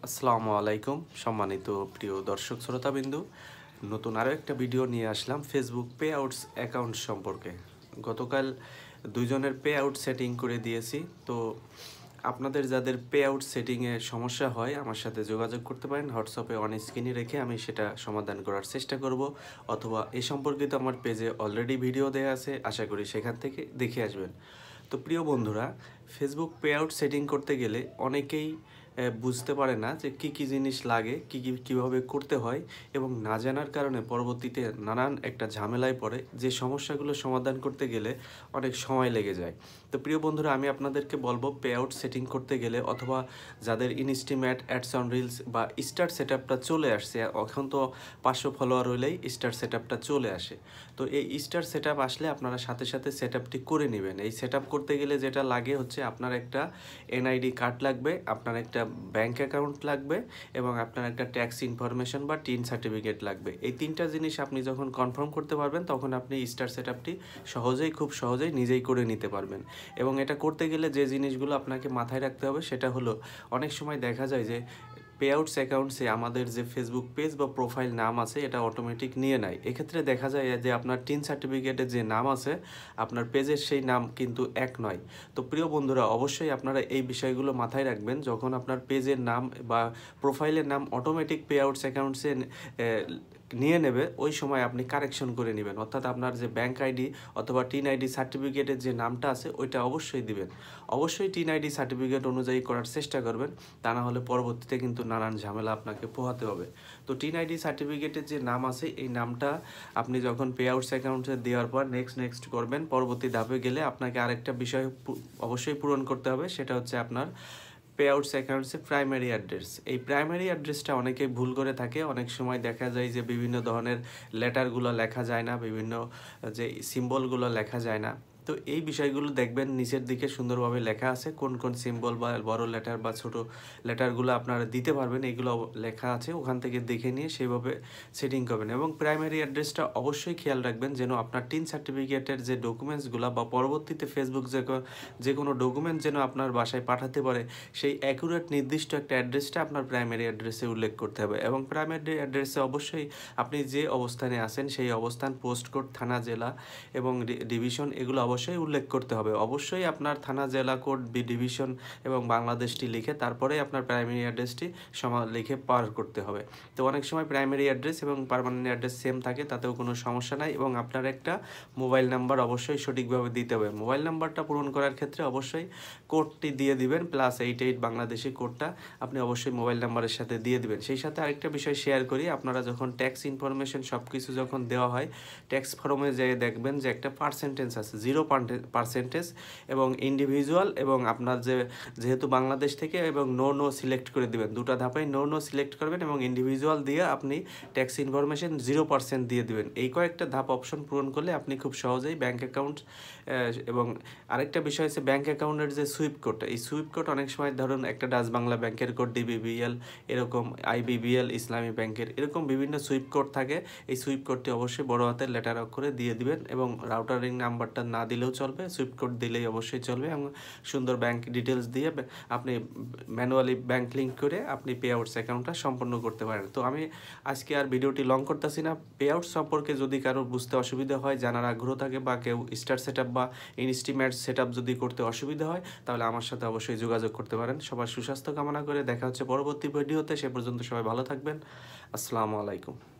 আসসালামু আলাইকুম সম্মানিত প্রিয় দর্শক শ্রোতাবিন্দু, নতুন আরও একটা ভিডিও নিয়ে আসলাম ফেসবুক পে আউটস অ্যাকাউন্ট সম্পর্কে। গতকাল দুইজনের পে আউট সেটিং করে দিয়েছি। তো আপনাদের যাদের পে আউট সেটিংয়ে সমস্যা হয় আমার সাথে যোগাযোগ করতে পারেন। হোয়াটসঅ্যাপে অন স্ক্রিনে রেখে আমি সেটা সমাধান করার চেষ্টা করব, অথবা এই সম্পর্কিত আমার পেজে অলরেডি ভিডিও দেওয়া আছে, আশা করি সেখান থেকে দেখে আসবেন। তো প্রিয় বন্ধুরা, ফেসবুক পে আউট সেটিং করতে গেলে অনেকেই বুঝতে পারে না যে কী জিনিস লাগে, কীভাবে করতে হয়, এবং না জানার কারণে পরবর্তীতে নানান একটা ঝামেলায় পড়ে, যে সমস্যাগুলো সমাধান করতে গেলে অনেক সময় লেগে যায়। তো প্রিয় বন্ধুরা, আমি আপনাদেরকে বলবো পে আউট সেটিং করতে গেলে, অথবা যাদের ইনস্টিমেট, অ্যাডস অন রিলস বা স্টার সেট আপটা চলে আসছে, এখন তো 500 ফলোয়ার হলেই স্টার সেট আপটা চলে আসে। তো এই স্টার সেট আপ আসলে আপনারা সাথে সাথে সেট আপটি করে নেবেন। এই সেট আপ করতে গেলে যেটা লাগে হচ্ছে আপনার একটা এনআইডি কার্ড লাগবে, আপনার একটা ব্যাঙ্ক অ্যাকাউন্ট লাগবে, এবং আপনার একটা ট্যাক্স ইনফরমেশন বা টিন সার্টিফিকেট লাগবে। এই তিনটা জিনিস আপনি যখন কনফার্ম করতে পারবেন, তখন আপনি স্টার সেট আপটি খুব সহজেই নিজেই করে নিতে পারবেন। এবং এটা করতে গেলে যে জিনিসগুলো আপনাকে মাথায় রাখতে হবে সেটা হলো, অনেক সময় দেখা যায় যে পে আউটস অ্যাকাউন্টসে আমাদের যে ফেসবুক পেজ বা প্রোফাইল নাম আছে এটা অটোমেটিক নিয়ে নেয়। এক্ষেত্রে দেখা যায় যে আপনার টিন সার্টিফিকেটে যে নাম আছে আপনার পেজের সেই নাম কিন্তু এক নয়। তো প্রিয় বন্ধুরা, অবশ্যই আপনারা এই বিষয়গুলো মাথায় রাখবেন। যখন আপনার পেজের নাম বা প্রোফাইলের নাম অটোমেটিক পে আউটস অ্যাকাউন্টসে নিয়ে নেবে, ওই সময় আপনি কারেকশন করে নেবেন, অর্থাৎ আপনার যে ব্যাঙ্ক আইডি অথবা টিন আইডি সার্টিফিকেটের যে নামটা আছে ওইটা অবশ্যই দিবেন। অবশ্যই টিন আইডি সার্টিফিকেট অনুযায়ী করার চেষ্টা করবেন, তা না হলে পরবর্তীতে কিন্তু নানান ঝামেলা আপনাকে পোহাতে হবে। তো টিন আইডি সার্টিফিকেটের যে নাম আছে এই নামটা আপনি যখন পে আউটস অ্যাকাউন্টে দেওয়ার পর নেক্সট করবেন, পরবর্তী ধাপে গেলে আপনাকে আরেকটা বিষয় অবশ্যই পূরণ করতে হবে, সেটা হচ্ছে আপনার পে আউটস অ্যাকাউন্টসে প্রাইমারি অ্যাড্রেস। এই প্রাইমারি অ্যাড্রেসটা অনেকেই ভুল করে থাকে। অনেক সময় দেখা যায় যে বিভিন্ন ধরনের লেটারগুলো লেখা যায় না, বিভিন্ন যে সিম্বলগুলো লেখা যায় না। তো এই বিষয়গুলো দেখবেন নিচের দিকে সুন্দরভাবে লেখা আছে, কোন কোন সিম্বল বা বড় লেটার বা ছোট লেটারগুলো আপনারা দিতে পারবেন, এগুলো লেখা আছে, ওখান থেকে দেখে নিয়ে সেইভাবে সেটিং করবেন। এবং প্রাইমারি অ্যাড্রেসটা অবশ্যই খেয়াল রাখবেন যেন আপনার টিন সার্টিফিকেটের যে ডকুমেন্টসগুলো বা পরবর্তীতে ফেসবুক যে কোনো ডকুমেন্ট যেন আপনার বাসায় পাঠাতে পারে, সেই অ্যাকুরেট নির্দিষ্ট একটা অ্যাড্রেসটা আপনার প্রাইমারি অ্যাড্রেসে উল্লেখ করতে হবে। এবং প্রাইমারি অ্যাড্রেসে অবশ্যই আপনি যে অবস্থানে আছেন সেই অবস্থান, পোস্ট কোড, থানা, জেলা এবং ডিভিশন এগুলো অবশ্যই উল্লেখ করতে হবে। অবশ্যই আপনার থানা, জেলা কোড, ডিভিশন এবং বাংলাদেশটি লিখে তারপরে আপনার প্রাইমারি অ্যাড্রেসটি লিখে পার করতে হবে। তো অনেক সময় প্রাইমারি অ্যাড্রেস এবং পার্মানেন্ট অ্যাড্রেস সেম থাকে, তাতেও কোনো সমস্যা নাই। এবং আপনার একটা মোবাইল নাম্বার অবশ্যই সঠিকভাবে দিতে হবে। মোবাইল নাম্বারটা পূরণ করার ক্ষেত্রে অবশ্যই কোডটি দিয়ে দিবেন, +88 বাংলাদেশি কোডটা আপনি অবশ্যই মোবাইল নাম্বারের সাথে দিয়ে দিবেন। সেই সাথে আরেকটা বিষয় শেয়ার করি, আপনারা যখন ট্যাক্স ইনফরমেশন সব কিছু যখন দেওয়া হয়, ট্যাক্স ফর্মে যেয়ে দেখবেন যে একটা পার্সেন্টেজ আছে, 0% এবং ইন্ডিভিজুয়াল, এবং আপনার যেহেতু বাংলাদেশ থেকে, এবং নো সিলেক্ট করে দিবেন। দুটো ধাপেই নো সিলেক্ট করবেন এবং ইন্ডিভিজুয়াল দিয়ে আপনি ট্যাক্স ইনফরমেশন 0% দিয়ে দিবেন। এই কয়েকটা ধাপ অপশন পূরণ করলে আপনি খুব সহজেই ব্যাঙ্ক অ্যাকাউন্ট, এবং আরেকটা বিষয় হচ্ছে ব্যাঙ্ক অ্যাকাউন্টের যে সুইপ কোডটা, এই সুইপ কোড অনেক সময় ধরুন একটা ডাচ বাংলা ব্যাংকের কোড, ডিবিবিএল, এরকম আইবিবিএল, ইসলামী ব্যাংকের, এরকম বিভিন্ন সুইপ কোড থাকে। এই সুইপ কোডটি অবশ্যই বড় হাতের লেটার অক্ষরে দিয়ে দিবেন, এবং রাউটারিং নাম্বারটা না দিলেও চলবে, সুইপ কোড দিলেই অবশ্যই চলবে। এবং সুন্দর ব্যাংক ডিটেলস দিয়ে আপনি ম্যানুয়ালি ব্যাংক লিঙ্ক করে আপনি পে আউটস অ্যাকাউন্টটা সম্পন্ন করতে পারেন। তো আমি আজকে আর ভিডিওটি লং করতেছি না। পে আউট সম্পর্কে যদি কারো বুঝতে অসুবিধা হয়, জানার আগ্রহ থাকে, বা কেউ স্টার সেট আপ বা ইনস্টিমেট সেট আপ যদি করতে অসুবিধা হয়, তাহলে আমার সাথে অবশ্যই যোগাযোগ করতে পারেন। সবার সুস্বাস্থ্য কামনা করে দেখা হচ্ছে পরবর্তী ভিডিওতে। সে পর্যন্ত সবাই ভালো থাকবেন। আসসালামু আলাইকুম।